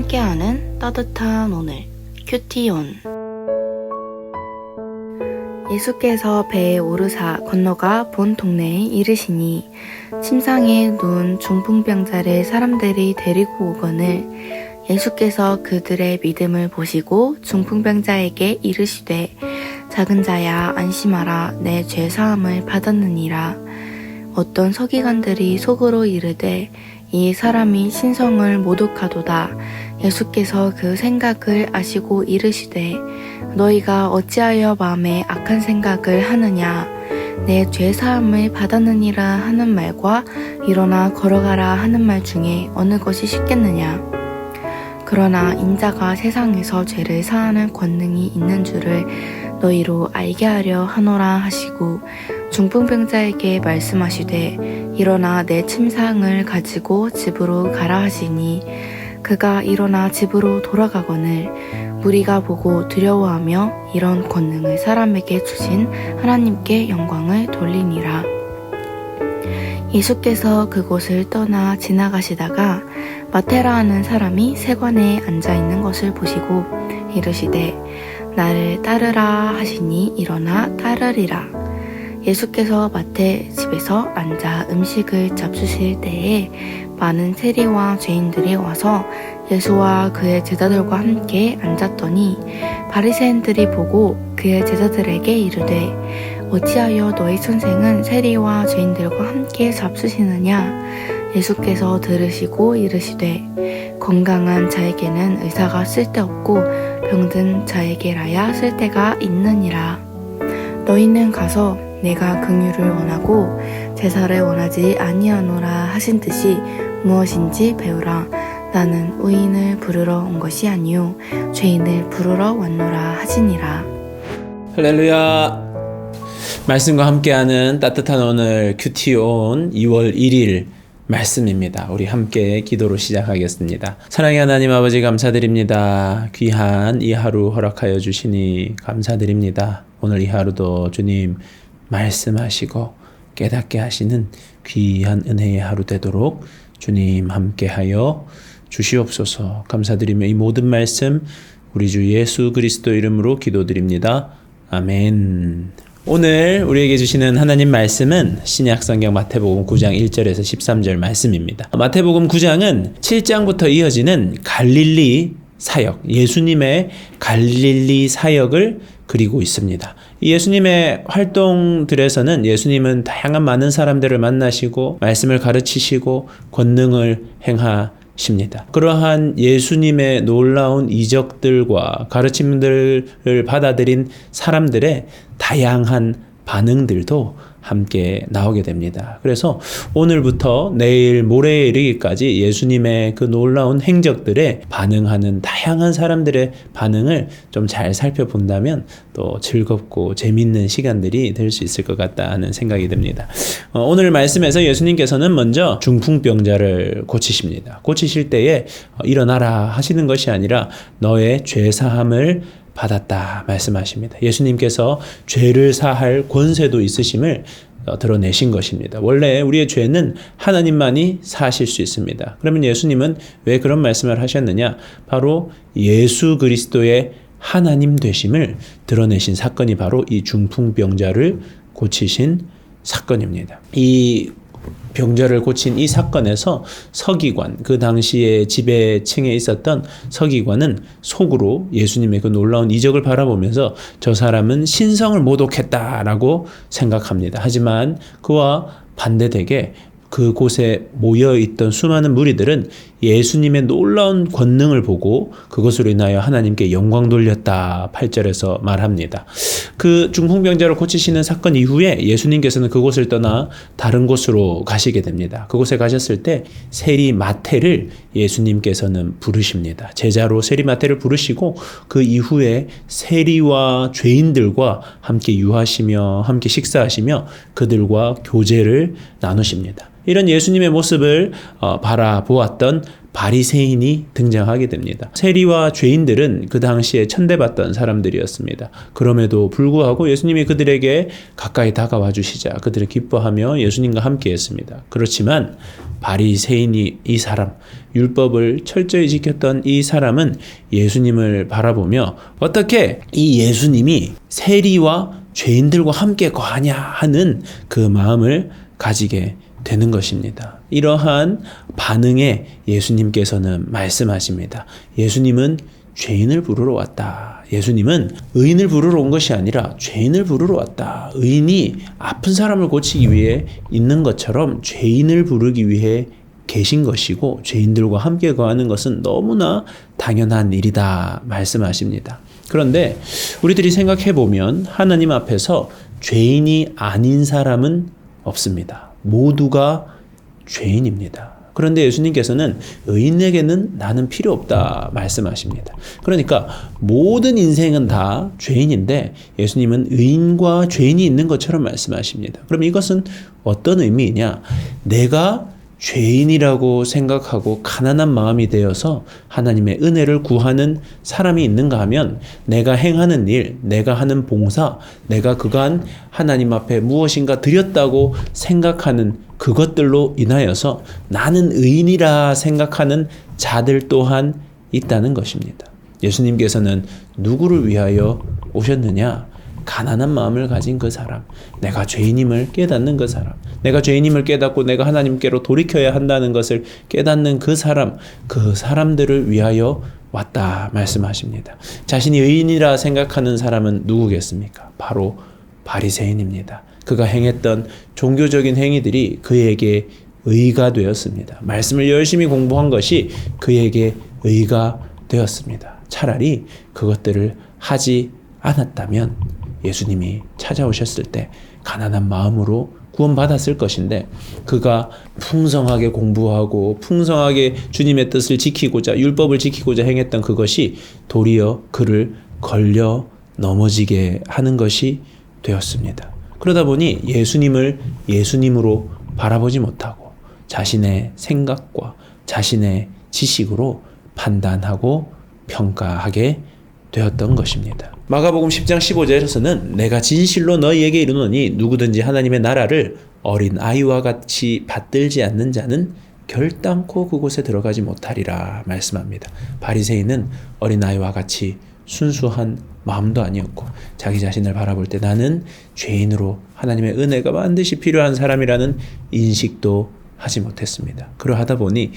함께하는 따뜻한 오늘 큐티온. 예수께서 배에 오르사 건너가 본 동네에 이르시니 침상에 누운 중풍병자를 사람들이 데리고 오거늘 예수께서 그들의 믿음을 보시고 중풍병자에게 이르시되 작은 자야 안심하라 내 죄사함을 받았느니라. 어떤 서기관들이 속으로 이르되 이 사람이 신성을 모독하도다. 예수께서 그 생각을 아시고 이르시되 너희가 어찌하여 마음에 악한 생각을 하느냐. 내 죄사함을 받았느니라 하는 말과 일어나 걸어가라 하는 말 중에 어느 것이 쉽겠느냐. 그러나 인자가 세상에서 죄를 사하는 권능이 있는 줄을 너희로 알게 하려 하노라 하시고 중풍병자에게 말씀하시되 일어나 내 침상을 가지고 집으로 가라 하시니 그가 일어나 집으로 돌아가거늘 무리가 보고 두려워하며 이런 권능을 사람에게 주신 하나님께 영광을 돌리니라. 예수께서 그곳을 떠나 지나가시다가 마테라 하는 사람이 세관에 앉아있는 것을 보시고 이르시되 나를 따르라 하시니 일어나 따르리라. 예수께서 마태 집에서 앉아 음식을 잡수실 때에 많은 세리와 죄인들이 와서 예수와 그의 제자들과 함께 앉았더니 바리새인들이 보고 그의 제자들에게 이르되 어찌하여 너희 선생은 세리와 죄인들과 함께 잡수시느냐. 예수께서 들으시고 이르시되 건강한 자에게는 의사가 쓸데없고 병든 자에게라야 쓸데가 있느니라. 너희는 가서 내가 긍휼을 원하고 제사를 원하지 아니하노라 하신 듯이 무엇인지 배우라. 나는 의인을 부르러 온 것이 아니요 죄인을 부르러 왔노라 하시니라. 할렐루야. 말씀과 함께하는 따뜻한 오늘 큐티온 2월 1일 말씀입니다. 우리 함께 기도로 시작하겠습니다. 사랑의 하나님 아버지 감사드립니다. 귀한 이 하루 허락하여 주시니 감사드립니다. 오늘 이 하루도 주님 말씀하시고 깨닫게 하시는 귀한 은혜의 하루 되도록 주님 함께하여 주시옵소서. 감사드리며 이 모든 말씀 우리 주 예수 그리스도 이름으로 기도드립니다. 아멘. 오늘 우리에게 주시는 하나님 말씀은 신약성경 마태복음 9장 1절에서 13절 말씀입니다. 마태복음 9장은 7장부터 이어지는 갈릴리 사역, 예수님의 갈릴리 사역을 그리고 있습니다. 예수님의 활동들에서는 예수님은 다양한 많은 사람들을 만나시고 말씀을 가르치시고 권능을 행하십니다. 그러한 예수님의 놀라운 이적들과 가르침들을 받아들인 사람들의 다양한 반응들도 함께 나오게 됩니다. 그래서 오늘부터 내일 모레에 이르기까지 예수님의 그 놀라운 행적들에 반응하는 다양한 사람들의 반응을 좀 잘 살펴본다면 또 즐겁고 재밌는 시간들이 될 수 있을 것 같다는 생각이 듭니다. 오늘 말씀에서 예수님께서는 먼저 중풍병자를 고치십니다. 고치실 때에 일어나라 하시는 것이 아니라 너의 죄사함을 받았다 말씀하십니다. 예수님께서 죄를 사할 권세도 있으심을 드러내신 것입니다. 원래 우리의 죄는 하나님만이 사하실 수 있습니다. 그러면 예수님은 왜 그런 말씀을 하셨느냐? 바로 예수 그리스도의 하나님 되심을 드러내신 사건이 바로 이 중풍병자를 고치신 사건입니다. 이 병자를 고친 이 사건에서 서기관, 그 당시에 지배층에 있었던 서기관은 속으로 예수님의 그 놀라운 이적을 바라보면서 저 사람은 신성을 모독했다라고 생각합니다. 하지만 그와 반대되게 그곳에 모여있던 수많은 무리들은 예수님의 놀라운 권능을 보고 그것으로 인하여 하나님께 영광 돌렸다 8절에서 말합니다. 그 중풍병자를 고치시는 사건 이후에 예수님께서는 그곳을 떠나 다른 곳으로 가시게 됩니다. 그곳에 가셨을 때 세리 마태를 예수님께서는 부르십니다. 제자로 세리 마태를 부르시고 그 이후에 세리와 죄인들과 함께 유하시며 함께 식사하시며 그들과 교제를 나누십니다. 이런 예수님의 모습을 바라보았던 바리새인이 등장하게 됩니다. 세리와 죄인들은 그 당시에 천대받던 사람들이었습니다. 그럼에도 불구하고 예수님이 그들에게 가까이 다가와 주시자 그들을 기뻐하며 예수님과 함께 했습니다. 그렇지만 바리새인이 이 사람, 율법을 철저히 지켰던 이 사람은 예수님을 바라보며 어떻게 이 예수님이 세리와 죄인들과 함께 거하냐 하는 그 마음을 가지게 되는 것입니다. 이러한 반응에 예수님께서는 말씀하십니다. 예수님은 죄인을 부르러 왔다. 예수님은 의인을 부르러 온 것이 아니라 죄인을 부르러 왔다. 의인이 아픈 사람을 고치기 위해 있는 것처럼 죄인을 부르기 위해 계신 것이고 죄인들과 함께 거하는 것은 너무나 당연한 일이다 말씀하십니다. 그런데 우리들이 생각해 보면 하나님 앞에서 죄인이 아닌 사람은 없습니다. 모두가 죄인입니다. 그런데 예수님께서는 의인에게는 나는 필요 없다 말씀하십니다. 그러니까 모든 인생은 다 죄인인데 예수님은 의인과 죄인이 있는 것처럼 말씀하십니다. 그럼 이것은 어떤 의미이냐? 내가 죄인이라고 생각하고 가난한 마음이 되어서 하나님의 은혜를 구하는 사람이 있는가 하면 내가 행하는 일, 내가 하는 봉사, 내가 그간 하나님 앞에 무엇인가 드렸다고 생각하는 그것들로 인하여서 나는 의인이라 생각하는 자들 또한 있다는 것입니다. 예수님께서는 누구를 위하여 오셨느냐? 가난한 마음을 가진 그 사람, 내가 죄인임을 깨닫는 그 사람, 내가 죄인임을 깨닫고 내가 하나님께로 돌이켜야 한다는 것을 깨닫는 그 사람, 그 사람들을 위하여 왔다 말씀하십니다. 자신이 의인이라 생각하는 사람은 누구겠습니까? 바로 바리새인입니다. 그가 행했던 종교적인 행위들이 그에게 의가 되었습니다. 말씀을 열심히 공부한 것이 그에게 의가 되었습니다. 차라리 그것들을 하지 않았다면 예수님이 찾아오셨을 때 가난한 마음으로 구원받았을 것인데 그가 풍성하게 공부하고 풍성하게 주님의 뜻을 지키고자 율법을 지키고자 행했던 그것이 도리어 그를 걸려 넘어지게 하는 것이 되었습니다. 그러다 보니 예수님을 예수님으로 바라보지 못하고 자신의 생각과 자신의 지식으로 판단하고 평가하게 되었던 것입니다. 마가복음 10장 15절에서는 내가 진실로 너희에게 이르노니 누구든지 하나님의 나라를 어린 아이와 같이 받들지 않는 자는 결단코 그곳에 들어가지 못하리라 말씀합니다. 바리새인은 어린 아이와 같이 순수한 마음도 아니었고 자기 자신을 바라볼 때 나는 죄인으로 하나님의 은혜가 반드시 필요한 사람이라는 인식도 하지 못했습니다. 그러하다 보니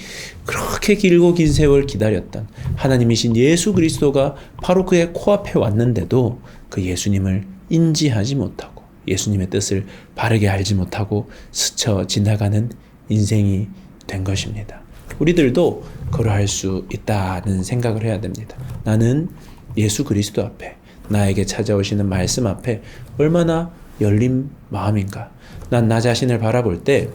그렇게 길고 긴 세월 기다렸던 하나님이신 예수 그리스도가 바로 그의 코앞에 왔는데도 그 예수님을 인지하지 못하고 예수님의 뜻을 바르게 알지 못하고 스쳐 지나가는 인생이 된 것입니다. 우리들도 그러할 수 있다는 생각을 해야 됩니다. 나는 예수 그리스도 앞에 나에게 찾아오시는 말씀 앞에 얼마나 열린 마음인가. 난 나 자신을 바라볼 때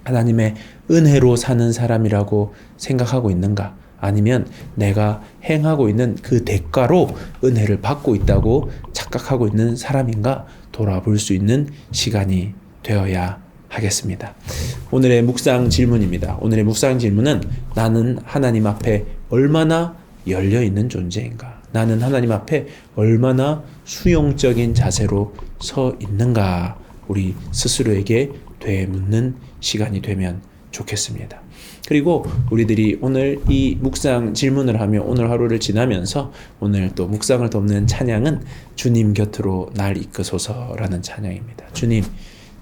하나님의 은혜로 사는 사람이라고 생각하고 있는가? 아니면 내가 행하고 있는 그 대가로 은혜를 받고 있다고 착각하고 있는 사람인가? 돌아볼 수 있는 시간이 되어야 하겠습니다. 오늘의 묵상 질문입니다. 오늘의 묵상 질문은 나는 하나님 앞에 얼마나 열려 있는 존재인가? 나는 하나님 앞에 얼마나 수용적인 자세로 서 있는가? 우리 스스로에게 되묻는 시간이 되면 좋겠습니다. 그리고 우리들이 오늘 이 묵상 질문을 하며 오늘 하루를 지나면서 오늘 또 묵상을 돕는 찬양은 주님 곁으로 날 이끄소서라는 찬양입니다. 주님,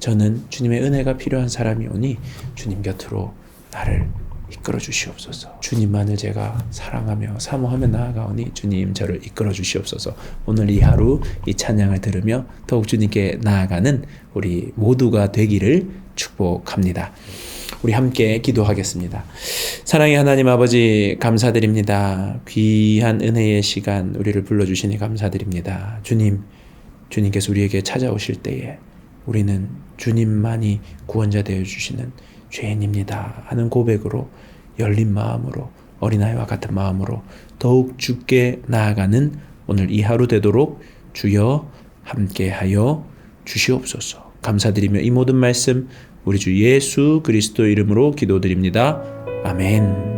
저는 주님의 은혜가 필요한 사람이오니 주님 곁으로 나를 이끌어 주시옵소서. 주님만을 제가 사랑하며 사모하며 나아가오니 주님 저를 이끌어 주시옵소서. 오늘 이 하루 이 찬양을 들으며 더욱 주님께 나아가는 우리 모두가 되기를 축복합니다. 우리 함께 기도하겠습니다. 사랑의 하나님 아버지 감사드립니다. 귀한 은혜의 시간 우리를 불러주시니 감사드립니다. 주님께서 우리에게 찾아오실 때에 우리는 주님만이 구원자 되어주시는 죄인입니다 하는 고백으로 열린 마음으로 어린아이와 같은 마음으로 더욱 주께 나아가는 오늘 이 하루 되도록 주여 함께하여 주시옵소서. 감사드리며 이 모든 말씀 우리 주 예수 그리스도 이름으로 기도드립니다. 아멘.